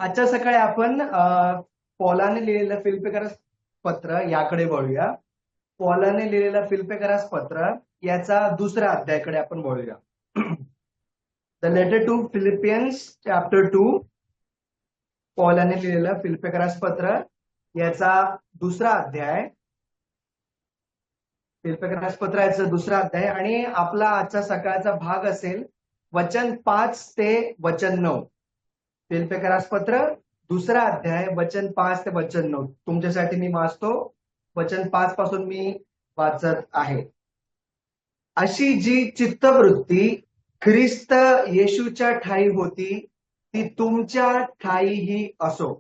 आजच्या सकाळी आपण पॉलाने लिहिलेलं फिल्पेकरास पत्र याकडे वळूया. पॉलाने लिहिलेलं फिल्पेकरास पत्र याचा दुसऱ्या अध्यायाकडे आपण वळूया. The letter to Philippians chapter 2. पॉलाने लिहिलेलं फिल्पेकरास पत्र याचा दुसरा अध्याय. फिल्पेकरास पत्र याचा दुसरा अध्याय आणि आपला आजचा सकाळचा भाग असेल वचन 5 ते वचन 9. फिल्पेकरास पत्र दुसरा अध्याय वचन 5 ते वचन 9. तुमच्यासाठी मी वाचतो. वचन 5 पासून मी वाचत आहे. अशी जी चित्तवृत्ती ख्रिस्त येशूच्या ठायी होती ती तुमच्या ठायीही असो.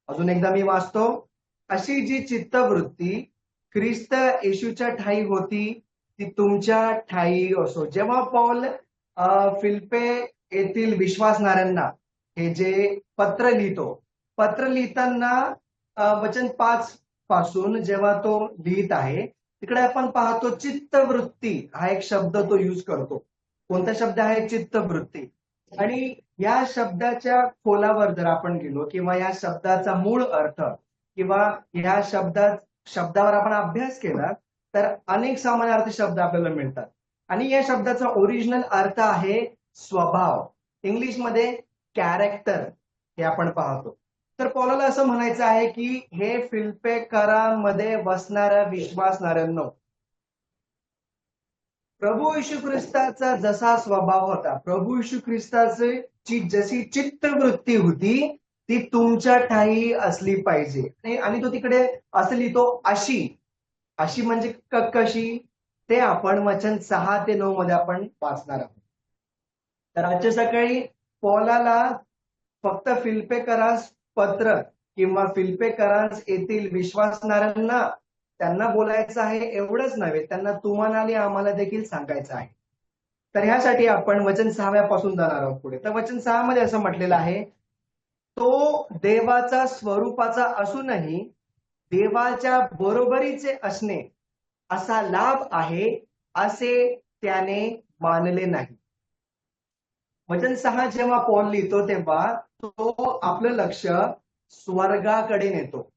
अजून एकदा मी वाचतो. अशी जी चित्तवृत्ती ख्रिस्त येशूच्या ठायी होती ती तुमच्या ठायी असो. जेव्हा पौल फिल्पे येथील विश्वासणाऱ्यांना हे जे पत्र लिहितो, पत्र लिहिताना वचन 5 पासून जेव्हा तो लिहित आहे तिकडे आपण पाहतो चित्तवृत्ती हा एक शब्द तो यूज करतो. कोणता शब्द आहे? चित्तवृत्ती. आणि या शब्दाच्या खोलावर जर आपण गेलो किंवा या शब्दाचा मूळ अर्थ किंवा या शब्दावर आपण अभ्यास केला तर अनेक समानार्थी शब्द आपल्याला मिळतात. आणि या शब्दाचा ओरिजिनल अर्थ आहे स्वभाव. इंग्लिशमध्ये कॅरेक्टर हे आपण पाहतो. तर पौलाला असं म्हणायचं आहे की हे फिल्पेकरांमध्ये बसणाऱ्या विश्वासणाऱ्यांनो, प्रभू येशू ख्रिस्ताचा जसा स्वभाव होता, प्रभू येशू ख्रिस्ताची जशी चित्तवृत्ती होती ती तुमच्या ठायी असली पाहिजे. आणि तो तिकडे असं लिहितो अशी. अशी म्हणजे कशी ते आपण वचन 6 ते 9 मध्ये आपण वाचणार आहोत. तर आजच्या सकाळी पौलाला फक्त फिल्पेकरास पत्र किंवा फिल्पेकरास येथील विश्वासणाऱ्यांना त्यांना बोलायचं आहे एवढंच नव्हे, त्यांना तुम्हाला आणि आम्हाला देखील सांगायचं आहे. तर ह्यासाठी आपण वचन 6 पासून जाणार आहोत पुढे. तर वचन 6 मध्ये असं म्हटलेलं आहे, तो देवाचा स्वरूपाचा असूनही देवाच्या बरोबरीचे असणे असा लाभ आहे असे त्याने मानले नाही. वचन 6 जेव्हा पौल लिहितो तेव्हा तो आपलं लक्ष स्वर्गाकडे नेतो.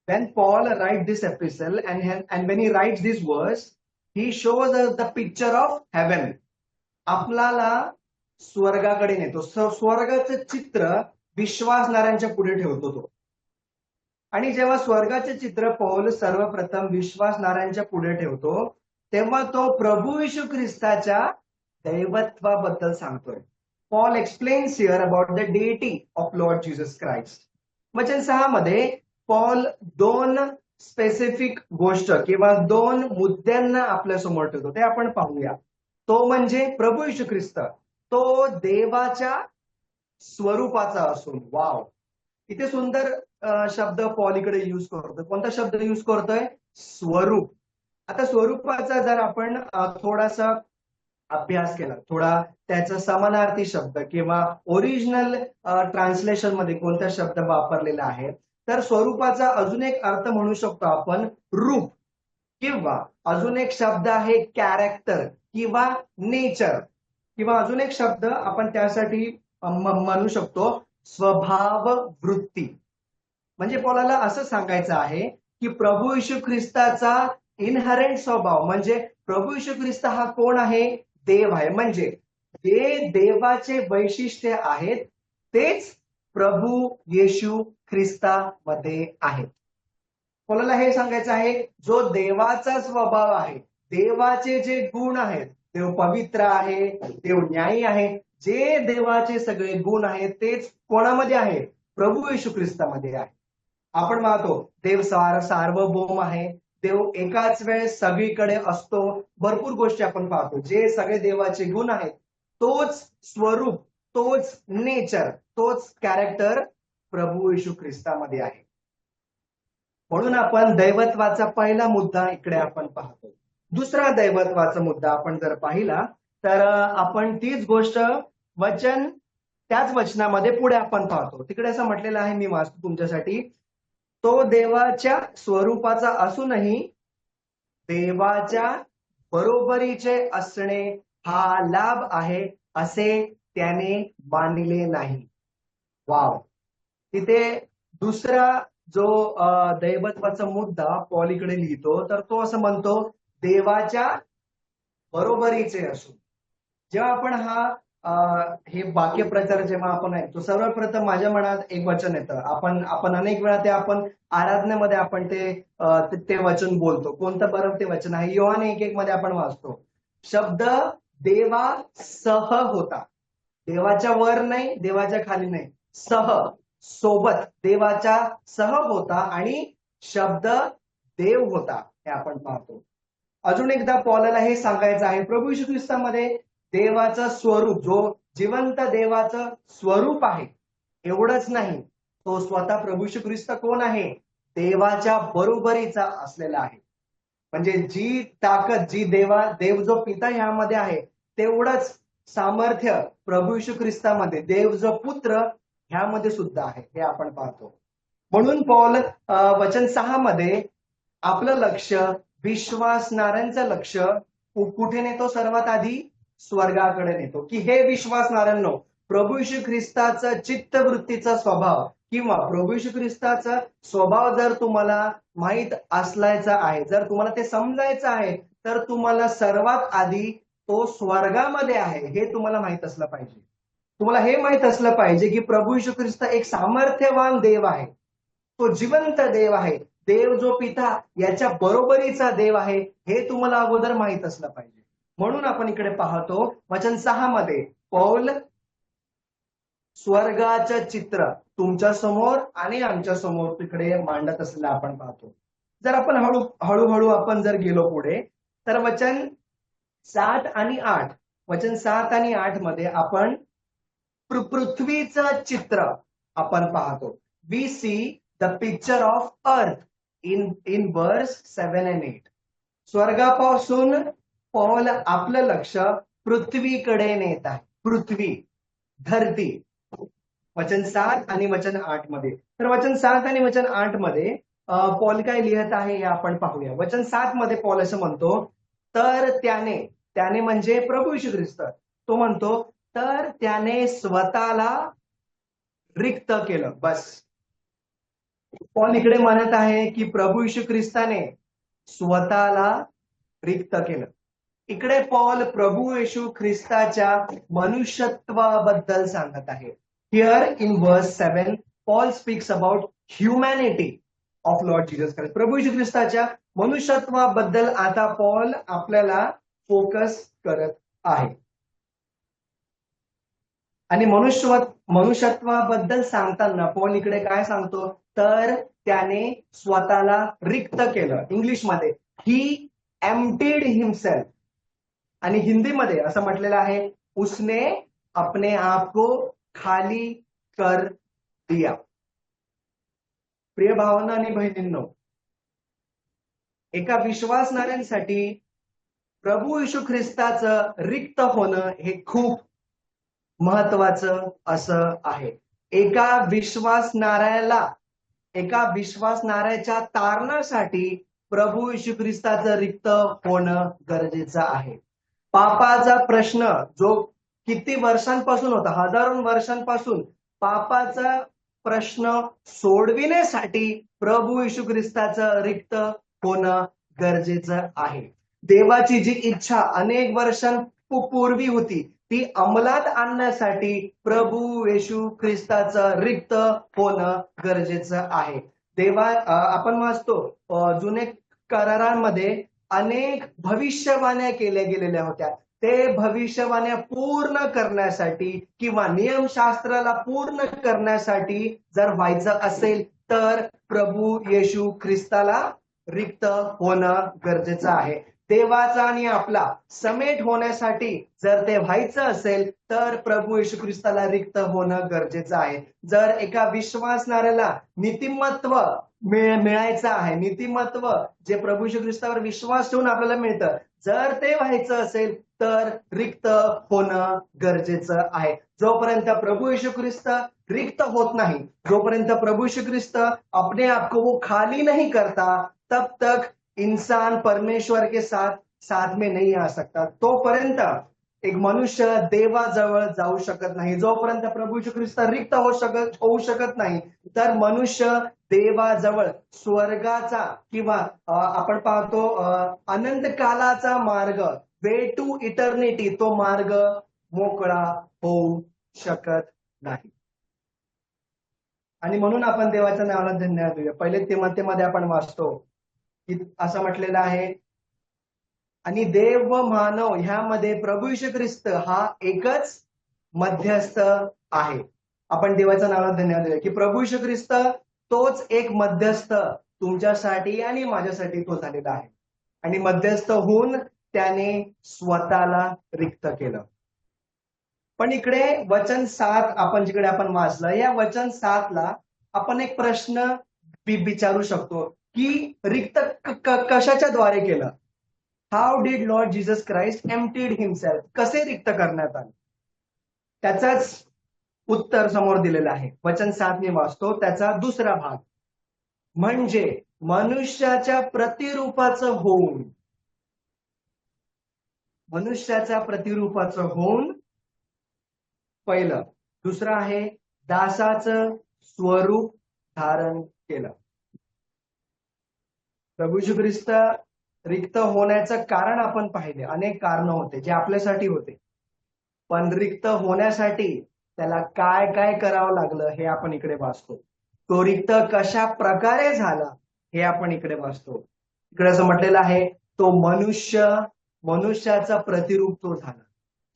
When Paul writes this epistle and when he writes this verse, he shows us the picture of heaven. आपल्याला स्वर्गाकडे नेतो. स्वर्गाचं चित्र विश्वासणाऱ्यांच्या पुढे ठेवतो तो. आणि जेव्हा स्वर्गाचे चित्र पौल सर्वप्रथम विश्वासणाऱ्यांच्या पुढे ठेवतो तेव्हा तो प्रभू येशू ख्रिस्ताच्या दैवत्वाबद्दल सांगतोय. Paul explains here about the deity of Lord Jesus Christ. वचन 6 मध्ये पॉल 2 स्पेसिफिक गोष्ट किंवा 2 मुद्द्यांना आपल्या समोर ठेवतो. ते आपण पाहूया. तो म्हणजे प्रभू येशू ख्रिस्त, तो देवाच्या स्वरूपाचा असून. वाव, इथे सुंदर शब्द पॉल इकडे यूज करतोय. कोणता शब्द यूज करतोय? स्वरूप. आता स्वरूपाचा जर आपण थोडासा अभ्यास केला, थोडा त्याचा समानार्थी शब्द किंवा ओरिजिनल ट्रान्सलेशन मध्ये कोणता शब्द वापरलेला आहे, तर स्वरूपाचा अजून एक अर्थ म्हणू शकतो आपण रूप, किंवा अजून एक शब्द आहे कॅरेक्टर किंवा नेचर, किंवा अजून एक शब्द आपण त्यासाठी म्हणू शकतो स्वभाव वृत्ती. म्हणजे पौलाला असं सांगायचं आहे की प्रभू येशू ख्रिस्ताचा इनहरंट स्वभाव म्हणजे प्रभू येशू ख्रिस्त हा कोण आहे? देव आहे. म्हणजे जे देवाचे वैशिष्ट्य आहेत तेच प्रभू येशू ख्रिस्तामध्ये आहेत. पौलाला हे सांगायचं आहे, जो देवाचा स्वभाव आहे, देवाचे जे गुण आहेत, देव पवित्र आहे, देव न्यायी आहे, जे देवाचे सगळे गुण आहेत तेच कोणामध्ये आहे? प्रभू येशू ख्रिस्तामध्ये आहे. आपण पाहतो देव सार्वभौम आहे, देव एकाच वेळेस सगळीकडे असतो. भरपूर गोष्टी आपण पाहतो. जे सगळे देवाचे गुण आहेत तोच स्वरूप, तोच नेचर, तोच कॅरेक्टर प्रभू येशू ख्रिस्तामध्ये आहे. म्हणून आपण दैवत्वाचा पहिला मुद्दा इकडे आपण पाहतो. दुसरा दैवत्वाचा मुद्दा आपण जर पाहिला तर आपण तीच गोष्ट त्याच वचनामध्ये पुढे आपण पाहतो. तिकडे असं म्हटलेलं आहे, मी वाचतो तुमच्यासाठी. तो देवाच्या स्वरूपाचा असूनही देवाच्या बरोबरीचे असणे हा लाभ आहे असे त्याने मानले नाही. वाव, तिथे दुसरा जो दैवत्वाचा मुद्दा पॉल इकडे लिहितो, तर तो असं म्हणतो, देवाच्या बरोबरीचे असून. जेव्हा आपण हे वाक्यप्रचार जेव्हा आपण ऐकतो, सर्वप्रथम माझ्या मनात एक वचन येतं. आपण अनेक वेळा आपण आराधनेमध्ये आपण ते वचन बोलतो. कोणतं बरं ते वचन आहे? योहान 1:1 मध्ये आपण वाचतो, शब्द देवा सह होता. देवाच्या वर नाही, देवाच्या खाली नाही, सह, सोबत, देवाच्या सह होता आणि शब्द देव होता, हे आपण पाहतो. अजून एकदा पॉलला हे सांगायचं आहे, प्रभू येशू ख्रिस्तामध्ये देवाचं स्वरूप, जो जिवंत देवाचं स्वरूप आहे, एवढंच नाही, तो स्वतः प्रभू येशू ख्रिस्त कोण आहे? देवाच्या बरोबरीचा असलेला आहे. म्हणजे जी ताकद, देव जो पिता ह्यामध्ये आहे, तेवढंच सामर्थ्य प्रभू येशू ख्रिस्तामध्ये, देव जो पुत्र ह्यामध्ये सुद्धा आहे, हे आपण पाहतो. म्हणून पॉल वचन 6 मध्ये आपलं लक्ष, विश्वासणाऱ्यांचं लक्ष कुठे नेतो? सर्वात आधी स्वर्गाकडे नेतो, की हे विश्वासणाऱ्यांनो, प्रभू येशू ख्रिस्ताचा चित्तवृत्तीचा स्वभाव किंवा प्रभू येशू ख्रिस्ताचा स्वभाव जर तुम्हाला माहित असलायचा आहे, जर तुम्हाला ते समजायचं आहे, तर तुम्हाला सर्वात आधी तो स्वर्गामध्ये आहे हे तुम्हाला माहित असलं पाहिजे. तुम्हाला हे माहित असलं पाहिजे की प्रभू येशू ख्रिस्त एक सामर्थ्यवान देव आहे, तो जिवंत देव आहे, देव जो पिता याच्या बरोबरीचा देव आहे, हे तुम्हाला अगोदर माहित असलं पाहिजे. म्हणून आपण इकडे पाहतो वचन 6 मध्ये पौल स्वर्गाचं चित्र तुमच्या समोर आणि आमच्या समोर तिकडे मांडत असलेलं आपण पाहतो. जर आपण हळूहळू आपण जर गेलो पुढे, तर वचन 7 आणि 8, वचन 7 आणि 8 मध्ये आपण पृथ्वीचं चित्र आपण पाहतो. We see the picture of earth in verse 7 and 8. स्वर्गापासून Paul आपलं लक्ष पृथ्वीकडे नेत आहे. पृथ्वी, धरती, वचन 7 आणि वचन 8 मध्ये. तर वचन 7 आणि वचन 8 मध्ये पॉल काय लिहित आहे हे आपण पाहूया. वचन 7 मध्ये पॉल असं म्हणतो, तर त्याने म्हणजे प्रभू येशू ख्रिस्त, तो म्हणतो, तर त्याने स्वतःला रिक्त केलं. बस, पॉल इकडे म्हणत आहे की प्रभू येशू ख्रिस्ताने स्वतःला रिक्त केलं. इकडे पॉल प्रभू येशू ख्रिस्ताच्या मनुष्यत्वाबद्दल सांगत आहे. Here in verse 7 Paul speaks about humanity of lord Jesus Christ. प्रभू येशू ख्रिस्ताच्या मनुष्यत्वाबद्दल आता पॉल आपल्याला फोकस करत आहे. आणि मनुष्यत्वाबद्दल सांगताना पॉल इकडे काय सांगतो, तर त्याने स्वतःला रिक्त केलं. इंग्लिशमध्ये ही एम्प्टीड हिमसेल्फ, आणि हिंदीमध्ये असं म्हटलेलं आहे, उसने अपने आप को खाली कर दिया. प्रिय भावांनो आणि बहिणींनो, एका विश्वासणाऱ्यांसाठी प्रभू येशू ख्रिस्ताचं रिक्त होणं हे खूप महत्वाचं असं आहे. एका विश्वासणाऱ्याच्या तारणासाठी प्रभू येशू ख्रिस्ताचं रिक्त होणं गरजेचं आहे. पापाचा प्रश्न जो किती वर्षांपासून होता, हजारो वर्षांपासून, पापाचा प्रश्न सोडविण्यासाठी प्रभू येशू ख्रिस्ताचं रिक्त होणं गरजेचं आहे. देवाची जी इच्छा अनेक वर्षांपूर्वी होती, ती अंमलात आणण्यासाठी प्रभू येशू ख्रिस्ताचं रिक्त होणं गरजेचं आहे. आपण वाचतो जुने करारांमध्ये अनेक भविष्यवाण्या केल्या गेलेल्या होत्या. ते भविष्यवाण्या पूर्ण करण्यासाठी किंवा नियमशास्त्राला पूर्ण करण्यासाठी जर व्हायचं असेल, तर प्रभू येशू ख्रिस्ताला रिक्त होणं गरजेचं आहे. देवाचा आणि आपला समेट होण्यासाठी जर ते व्हायचं असेल, तर प्रभू येशू ख्रिस्ताला रिक्त होणं गरजेचं आहे. जर एका विश्वासणाऱ्याला नीतिमत्व मिळायचं आहे, नीतिमत्व जे प्रभू येशू ख्रिस्तावर विश्वास ठेवून आपल्याला मिळतं, जर ते व्हायचं असेल, तर रिक्त होणं गरजेचं आहे. जोपर्यंत प्रभू येशू ख्रिस्त रिक्त होत नाही, जोपर्यंत प्रभू येशू ख्रिस्त अपने आप को वो खाली नहीं करता, तब तक इंसान परमेश्वर के साथ में नहीं आ सकता. तोपर्यंत एक मनुष्य देवाजवळ जाऊ शकत नाही जोपर्यंत प्रभू येशू ख्रिस्त रिक्त होऊ शकत नाही, तर मनुष्य देवाजवळ स्वर्गाचा किंवा आपण पाहतो अनंत कालाचा मार्ग, वे टू इटर्निटी, तो मार्ग मोकळा होऊ शकत नाही. आणि म्हणून आपण देवाच्या नावाला धन्यवाद देऊया. पहिले तिमोथेमध्ये आपण वाचतो की असं म्हटलेलं आहे, आणि देव व मानव ह्यामध्ये प्रभू येशू ख्रिस्त हा एकच मध्यस्थ आहे. आपण देवाच्या नावाला धन्यवाद देऊया की प्रभू येशू ख्रिस्त तोच एक मध्यस्थ तुमच्यासाठी आणि माझ्यासाठी तो झालेला आहे. आणि मध्यस्थ होऊन त्याने स्वतःला रिक्त केलं. पण इकडे वचन 7 आपण जिकडे आपण वाचलं, या वचन 7ला आपण एक प्रश्न विचारू शकतो की रिक्त कशाच्या द्वारे केलं. How did Lord Jesus Christ emptied himself, कसे रिक्त करण्यात आले, त्याचाच उत्तर समोर दिलेलं आहे. वचन 7 मी वाचतो, त्याचा दुसरा भाग, म्हणजे मनुष्याच्या प्रतिरूपाचं होऊन, मनुष्याच्या प्रतिरूपाचं होऊन पहिलं. दुसरं आहे दासाचं स्वरूप धारण केलं. प्रभू येशू ख्रिस्त रिक्त होण्याचं कारण आपण पाहिले, अनेक कारण होते जे आपल्यासाठी होते, पण रिक्त होण्यासाठी त्याला काय काय करावं लागलं हे आपण इकडे वाचतो. तो रिक्त कशा प्रकारे झाला हे आपण इकडे वाचतो. इकडे असं म्हटलेलं आहे, तो मनुष्याचा प्रतिरूप तो झाला.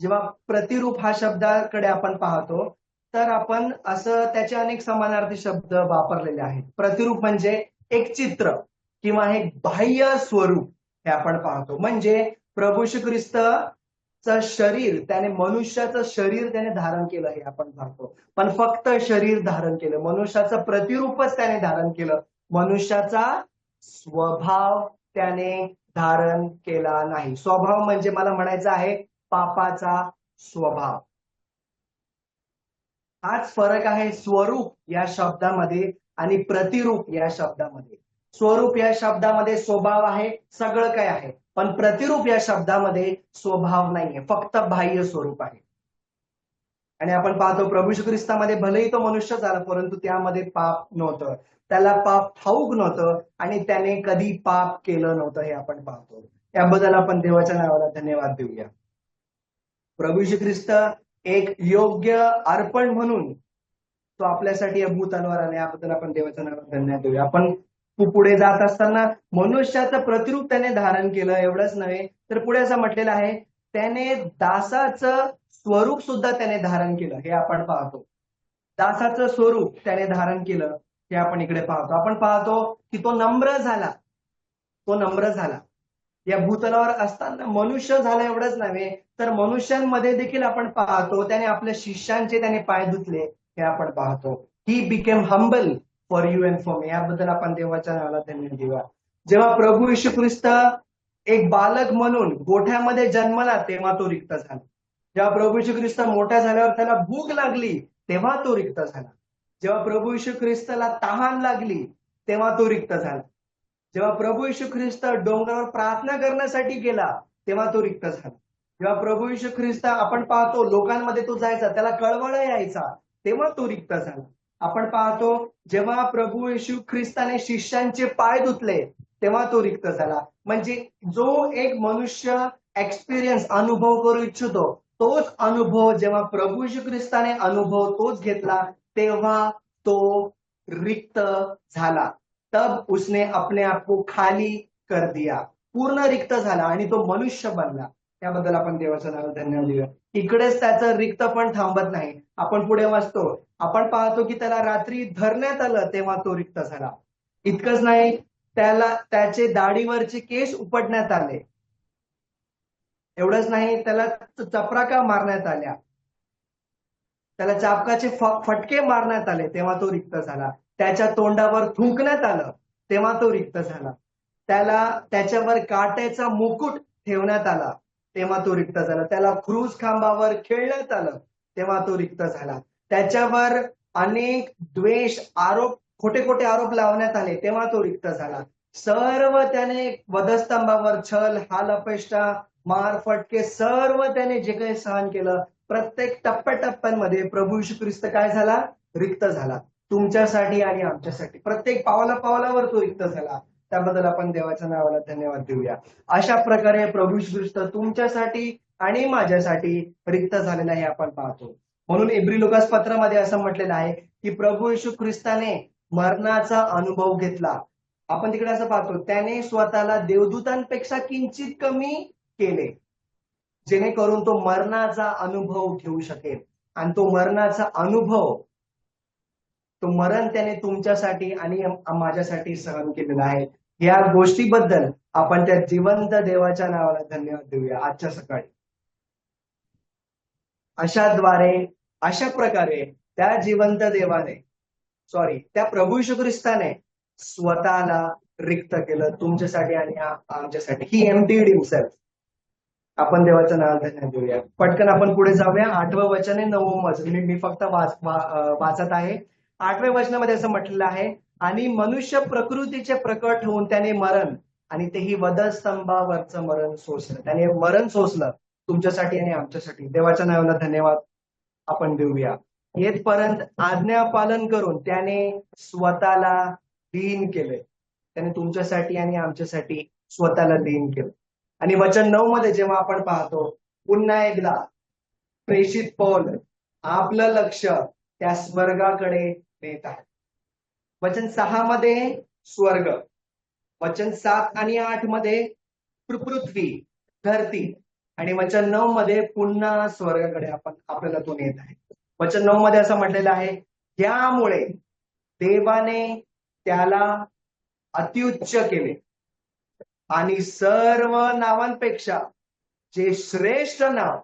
जेव्हा प्रतिरूप हा शब्दाकडे आपण पाहतो तर आपण असं त्याचे अनेक समानार्थी शब्द वापरलेले आहेत. प्रतिरूप म्हणजे एक चित्र किंवा एक बाह्य स्वरूप हे आपण पाहतो. म्हणजे प्रभू येशू ख्रिस्तचं शरीर, त्याने मनुष्याचं शरीर त्याने धारण केलं हे आपण पाहतो. पण फक्त शरीर धारण केलं, मनुष्याचं प्रतिरूपच त्याने धारण केलं, मनुष्याचा स्वभाव त्याने धारण केला नाही. स्वभाव म्हणजे मला म्हणायचं आहे पापाचा स्वभाव. हाच फरक आहे स्वरूप या शब्दामध्ये आणि प्रतिरूप या शब्दामध्ये. स्वरूप या शब्दामध्ये स्वभाव आहे, सगळं काय आहे, पण प्रतिरूप या शब्दामध्ये स्वभाव नाहीये, फक्त बाह्य स्वरूप आहे. आणि आपण पाहतो प्रभू येशू ख्रिस्तामध्ये भलेही तो मनुष्य झाला, परंतु त्यामध्ये पाप नव्हतं, त्याला पाप ठाऊक नव्हतं आणि त्याने कधी पाप केलं नव्हतं हे आपण पाहतो. त्याबद्दल आपण देवाच्या नावाला धन्यवाद देऊया. प्रभू येशू ख्रिस्त एक योग्य अर्पण म्हणून तो आपल्यासाठी या भूतलावर आला, याबद्दल आपण देवाच्या नावाला धन्यवाद देऊया. आपण पुढे जात असताना मनुष्याचं प्रतिरूप त्याने धारण केलं, एवढंच नव्हे तर पुढे असं म्हटलेलं आहे, त्याने दासाचं स्वरूप सुद्धा त्याने धारण केलं हे आपण पाहतो. दासाचं स्वरूप त्याने धारण केलं हे आपण इकडे पाहतो. आपण पाहतो की तो नम्र झाला, तो नम्र झाला. या भूतलावर असताना मनुष्य झाला एवढंच नव्हे तर मनुष्यांमध्ये देखील आपण पाहतो त्याने आपल्या शिष्यांचे त्याने पाय धुतले हे आपण पाहतो. He became humble for you and for me. याबद्दल आपण देवाच्या नावाला धन्यवाद देऊया. जेव्हा प्रभू येशू ख्रिस्त एक बालक म्हणून गोठ्यामध्ये जन्मला तेव्हा तो रिक्त झाला. जेव्हा प्रभू येशू ख्रिस्त मोठा झाल्यावर त्याला भूक लागली तेव्हा तो रिक्त झाला. जेव्हा प्रभू येशू ख्रिस्ताला तहान लागली तेव्हा तो रिक्त झाला. जेव्हा प्रभू येशू ख्रिस्त डोंगरावर प्रार्थना करण्यासाठी गेला तेव्हा तो रिक्त झाला. जेव्हा प्रभू येशू ख्रिस्त आपण पाहतो लोकांमध्ये तो जायचा, त्याला कळवळा यायचा, तेव्हा तो रिक्त झाला. आपण पाहतो जेव्हा प्रभू येशू ख्रिस्ताने शिष्यांचे पाय धुतले तेव्हा तो रिक्त झाला. म्हणजे जो एक मनुष्य एक्सपिरियन्स अनुभव करू इच्छितो तोच अनुभव जेव्हा प्रभू येशू ख्रिस्ताने अनुभव तोच घेतला तेव्हा तो रिक्त झाला. तब उसने अपने आप को खाली कर दिया, पूर्ण रिक्त झाला आणि तो मनुष्य बनला. त्याबद्दल आपण देवाचं नाव धन्यवाद देऊया. इकडेच त्याचं रिक्त पण थांबत नाही. आपण पुढे वाचतो, आपण पाहतो की त्याला रात्री धरण्यात आलं तेव्हा तो रिक्त झाला. इतकंच नाही, त्याला त्याचे दाढीवरचे केस उपटण्यात आले. एवढंच नाही, त्याला चपराका मारण्यात आल्या, त्याला चाबकाचे फटके मारण्यात आले तेव्हा तो रिक्त झाला. त्याच्या तोंडावर थुंकण्यात आलं तेव्हा तो रिक्त झाला. त्याच्यावर काट्याचा मुकुट ठेवण्यात आला तेव्हा तो रिक्त झाला. त्याला क्रूज खांबावर खेळण्यात आलं तेव्हा तो रिक्त झाला. त्याच्यावर अनेक द्वेष आरोप, खोटे खोटे आरोप लावण्यात आले तेव्हा तो रिक्त झाला. सर्व त्याने वधस्तंभावर छल, हाल, अपेष्टा, मार, फटके सर्व त्याने जे काही सहन केलं, प्रत्येक टप्प्याटप्प्यांमध्ये प्रभू येशू ख्रिस्त काय झाला? रिक्त झाला. तुमच्यासाठी आणि आमच्यासाठी प्रत्येक पावलापावलावर तो रिक्त झाला. त्याबद्दल आपण देवाच्या नावाला धन्यवाद देऊया. अशा प्रकारे प्रभू येशू ख्रिस्त तुमच्यासाठी आणि माझ्यासाठी रिक्त झालेला हे आपण पाहतो. म्हणून इब्री लोकास पत्रामध्ये असं म्हटलेलं आहे की प्रभू येशू ख्रिस्ताने मरणाचा अनुभव घेतला. आपण तिकडे असं पाहतो, त्याने स्वतःला देवदूतांपेक्षा किंचित कमी केले, जेणेकरून तो मरणाचा अनुभव घेऊ शकेल. आणि तो मरणाचा अनुभव, तो मरण त्याने तुमच्यासाठी आणि माझ्यासाठी सहन केलेला आहे. या गोष्टीबद्दल आपण त्या जिवंत देवाच्या नावाला धन्यवाद देऊया आजच्या सकाळी. अशा प्रकारे त्या जिवंत देवाने त्या प्रभू येशू ख्रिस्ताने स्वतःला रिक्त केलं तुमच्यासाठी आणि आमच्यासाठी. ही एम्प्टीड हिमसेल्फ. आपण देवाचं नाव धन्यवाद देऊया. पटकन आपण पुढे जाऊया. 8वं वचन आहे, 9वं वचन. मी फक्त वाचत आहे. 8व्या वचनामध्ये असं म्हटलेलं आहे, आणि मनुष्य प्रकृतीचे प्रकट होऊन त्याने मरण, आणि तेही वधस्तंभावरचं मरण सोसलं. त्याने मरण सोसलं तुमच्यासाठी आणि आमच्यासाठी. देवाच्या नावाला धन्यवाद आपण देऊया. येथपर्यंत आज्ञा पालन करून त्याने स्वतःला लीन केले. त्याने तुमच्यासाठी आणि आमच्यासाठी स्वतःला लीन केलं. आणि वचन 9 मध्ये जेव्हा आपण पाहतो, पुन्हा एकदा प्रेषित पौल आपलं लक्ष त्या स्वर्गाकडे नेत आहे. वचन 6 मध्ये स्वर्ग, वचन 7 आणि 8 मध्ये पृथ्वी, धरती, आणि वचन 9 मध्ये पुन्हा स्वर्गाकडे आपल्याला तो नेत आहे. वचन 9 मध्ये असं म्हटलेलं आहे, यामुळे देवाने त्याला अत्युच्च केले आणि सर्व नावांपेक्षा जे श्रेष्ठ नाव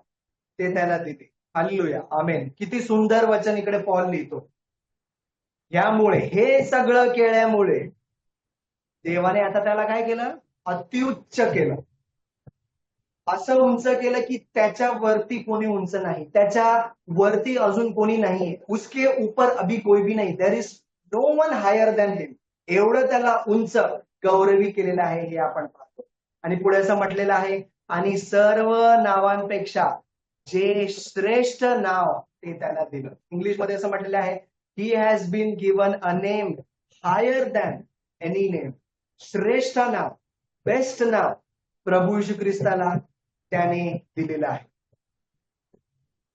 ते त्याला दिले. हालेलुया, आमेन. किती सुंदर वचन इकडे पॉल लिहितो. यामुळे, हे सगळं केल्यामुळे देवाने आता त्याला काय केलं? अत्युच्च केलं. असं उंच केलं की त्याच्या वरती कोणी उंच नाही, त्याच्या वरती अजून कोणी नाही. उसके ऊपर अभी कोई भी नाही. There is no one higher than him. एवढं त्याला उंच गौरवी केलेलं आहे हे आपण पाहतो. आणि पुढे असं म्हटलेलं आहे, आणि सर्व नावांपेक्षा जे श्रेष्ठ नाव ते त्याला दिलं. इंग्लिशमध्ये असं म्हटलेलं आहे, he has been given a name higher than any name. श्रेष्ठ नाव, बेस्ट नाव प्रभू येशू ख्रिस्ताला त्याने दिलेलं आहे.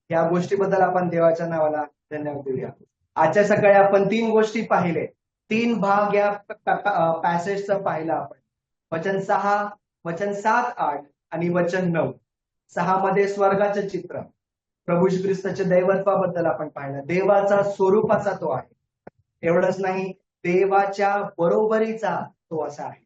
या गोष्टीबद्दल आपण देवाच्या नावाला धन्यवाद देऊया. आजच्या सकाळी आपण 3 गोष्टी पाहिले, 3 भाग या पॅसेजचा पाहिला आपण. वचन 6, वचन 7, 8 आणि वचन 9. 6 मध्ये स्वर्गाचं चित्र, प्रभू येशू ख्रिस्ताच्या दैवत्वाबद्दल आपण पाहिलं. देवाचा स्वरूपाचा तो आहे. एवढंच नाही, देवाच्या बरोबरीचा तो असा आहे.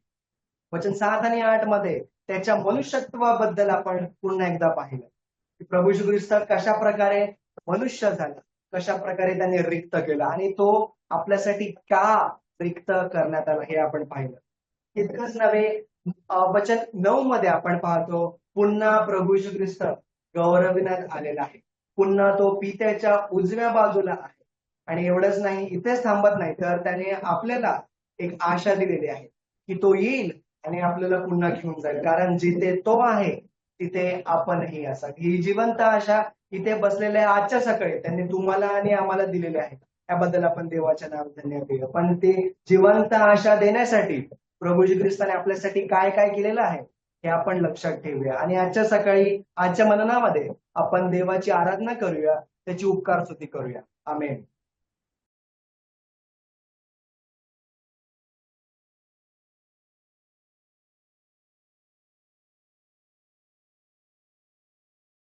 वचन 7 आणि 8 मध्ये त्याच्या मनुष्यत्वाबद्दल आपण पुन्हा एकदा पाहिलं की प्रभू येशू ख्रिस्त कशा प्रकारे मनुष्य झाला, कशा प्रकारे त्याने रिक्त केलं, आणि तो आपल्यासाठी का रिक्त करण्यात आला हे आपण पाहिलं. इतकंच नव्हे, वचन 9 मध्ये आपण पाहतो, पुन्हा प्रभू येशू ख्रिस्त गौरविण्यात आलेला आहे. पुन्हा तो पित्याच्या उजव्या बाजूला आहे. आणि एवढंच नाही, इथेच थांबत नाही, तर त्याने आपल्याला एक आशा दिलेली आहे की तो येईल आणि आपल्याला पुन्हा घेऊन जाईल. कारण जिथे तो आहे तिथे आपणही असा. ही जिवंत आशा इथे बसलेल्या आजच्या सकाळी त्यांनी तुम्हाला आणि आम्हाला दिलेली आहे. त्याबद्दल आपण देवाच्या नावाने धन्यवाद देऊया. पण ते जिवंत आशा देण्यासाठी प्रभू श्री ख्रिस्ताने आपल्यासाठी काय काय केलेलं आहे हे आपण लक्षात ठेवूया. आणि आजच्या सकाळी, आजच्या मननामध्ये आपण देवाची आराधना करूया, त्याची उपकार स्तुती करूया. आमेन.